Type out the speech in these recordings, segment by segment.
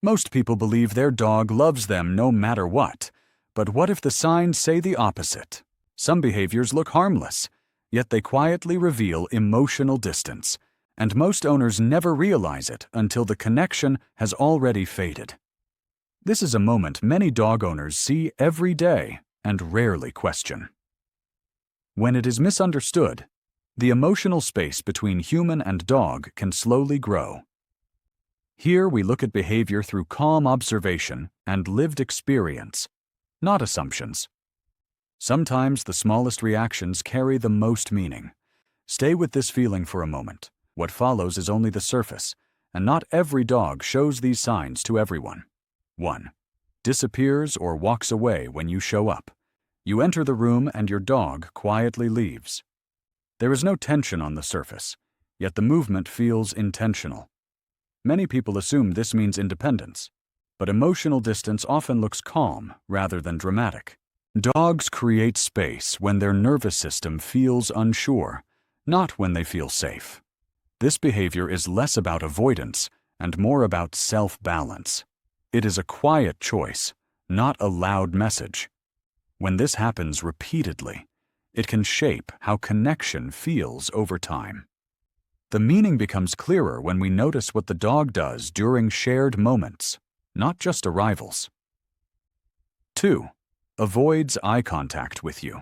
Most people believe their dog loves them no matter what. But what if the signs say the opposite? Some behaviors look harmless, yet they quietly reveal emotional distance, and most owners never realize it until the connection has already faded. This is a moment many dog owners see every day and rarely question. When it is misunderstood, the emotional space between human and dog can slowly grow. Here we look at behavior through calm observation and lived experience, not assumptions. Sometimes the smallest reactions carry the most meaning. Stay with this feeling for a moment. What follows is only the surface, and not every dog shows these signs to everyone. 1. Disappears or walks away when you show up. You enter the room and your dog quietly leaves. There is no tension on the surface, yet the movement feels intentional. Many people assume this means independence, but emotional distance often looks calm rather than dramatic. Dogs create space when their nervous system feels unsure, not when they feel safe. This behavior is less about avoidance and more about self-balance. It is a quiet choice, not a loud message. When this happens repeatedly, it can shape how connection feels over time. The meaning becomes clearer when we notice what the dog does during shared moments, not just arrivals. 2. Avoids eye contact with you.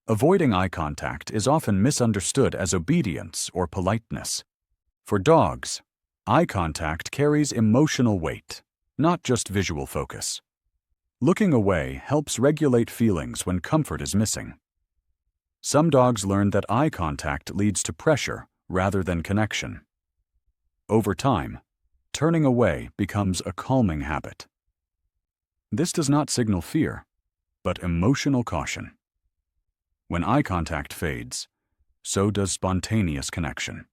Avoiding eye contact is often misunderstood as obedience or politeness. For dogs, eye contact carries emotional weight, not just visual focus. Looking away helps regulate feelings when comfort is missing. Some dogs learn that eye contact leads to pressure rather than connection. Over time, turning away becomes a calming habit. This does not signal fear, but emotional caution. When eye contact fades, so does spontaneous connection.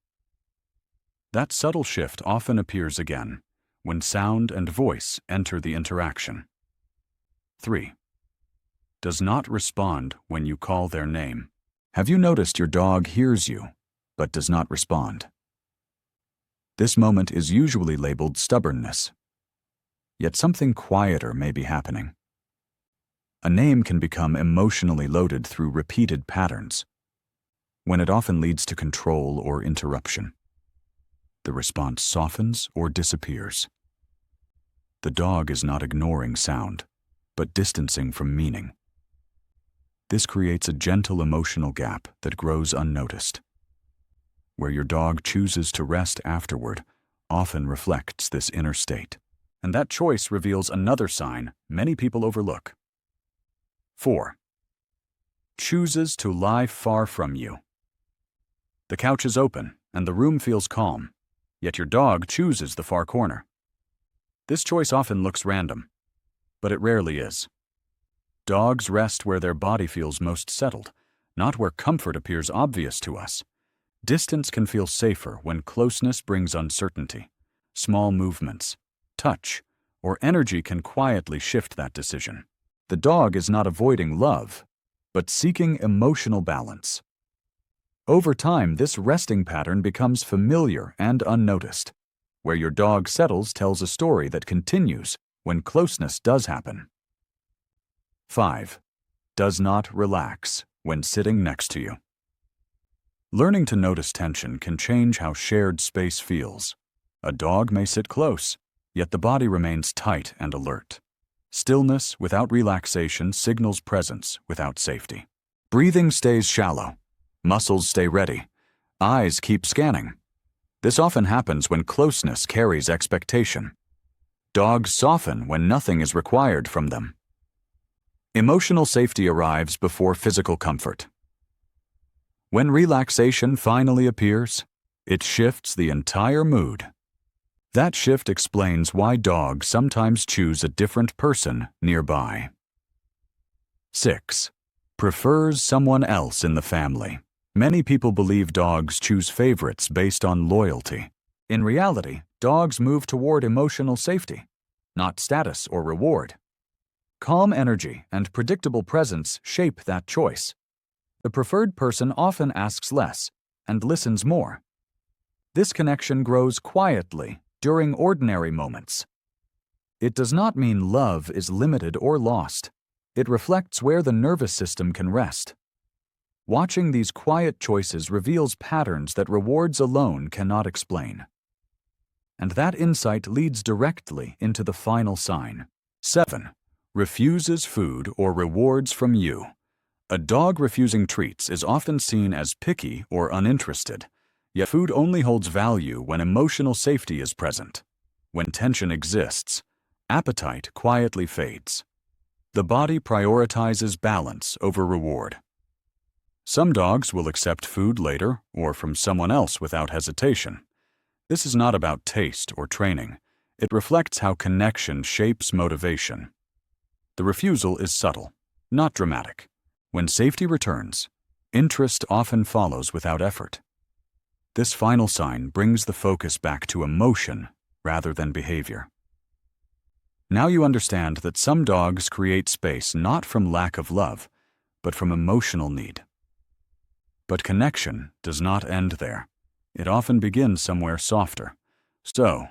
That subtle shift often appears again when sound and voice enter the interaction. 3. Does not respond when you call their name. Have you noticed your dog hears you, but does not respond? This moment is usually labeled stubbornness. Yet something quieter may be happening. A name can become emotionally loaded through repeated patterns, when it often leads to control or interruption. The response softens or disappears. The dog is not ignoring sound, but distancing from meaning. This creates a gentle emotional gap that grows unnoticed. Where your dog chooses to rest afterward often reflects this inner state. And that choice reveals another sign many people overlook. 4. Chooses to lie far from you. The couch is open and the room feels calm, yet your dog chooses the far corner. This choice often looks random, but it rarely is. Dogs rest where their body feels most settled, not where comfort appears obvious to us. Distance can feel safer when closeness brings uncertainty. Small movements, touch, or energy can quietly shift that decision. The dog is not avoiding love, but seeking emotional balance. Over time, this resting pattern becomes familiar and unnoticed. Where your dog settles tells a story that continues when closeness does happen. 5. Does not relax when sitting next to you. Learning to notice tension can change how shared space feels. A dog may sit close, yet the body remains tight and alert. Stillness without relaxation signals presence without safety. Breathing stays shallow. Muscles stay ready. Eyes keep scanning. This often happens when closeness carries expectation. Dogs soften when nothing is required from them. Emotional safety arrives before physical comfort. When relaxation finally appears, it shifts the entire mood. That shift explains why dogs sometimes choose a different person nearby. 6. Prefers someone else in the family. Many people believe dogs choose favorites based on loyalty. In reality, dogs move toward emotional safety, not status or reward. Calm energy and predictable presence shape that choice. The preferred person often asks less and listens more. This connection grows quietly during ordinary moments, It does not mean love is limited or lost. It reflects where the nervous system can rest. Watching these quiet choices reveals patterns that rewards alone cannot explain. And that insight leads directly into the final sign. 7. Refuses food or rewards from you. A dog refusing treats is often seen as picky or uninterested, yet food only holds value when emotional safety is present. When tension exists, appetite quietly fades. The body prioritizes balance over reward. Some dogs will accept food later or from someone else without hesitation. This is not about taste or training. It reflects how connection shapes motivation. The refusal is subtle, not dramatic. When safety returns, interest often follows without effort. This final sign brings the focus back to emotion rather than behavior. Now you understand that some dogs create space not from lack of love, but from emotional need. But connection does not end there. It often begins somewhere softer. So,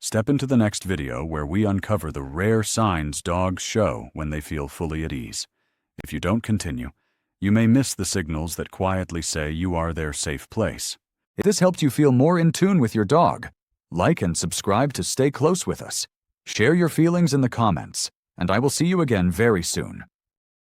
step into the next video where we uncover the rare signs dogs show when they feel fully at ease. If you don't continue, you may miss the signals that quietly say you are their safe place. If this helped you feel more in tune with your dog, like and subscribe to stay close with us. Share your feelings in the comments, and I will see you again very soon.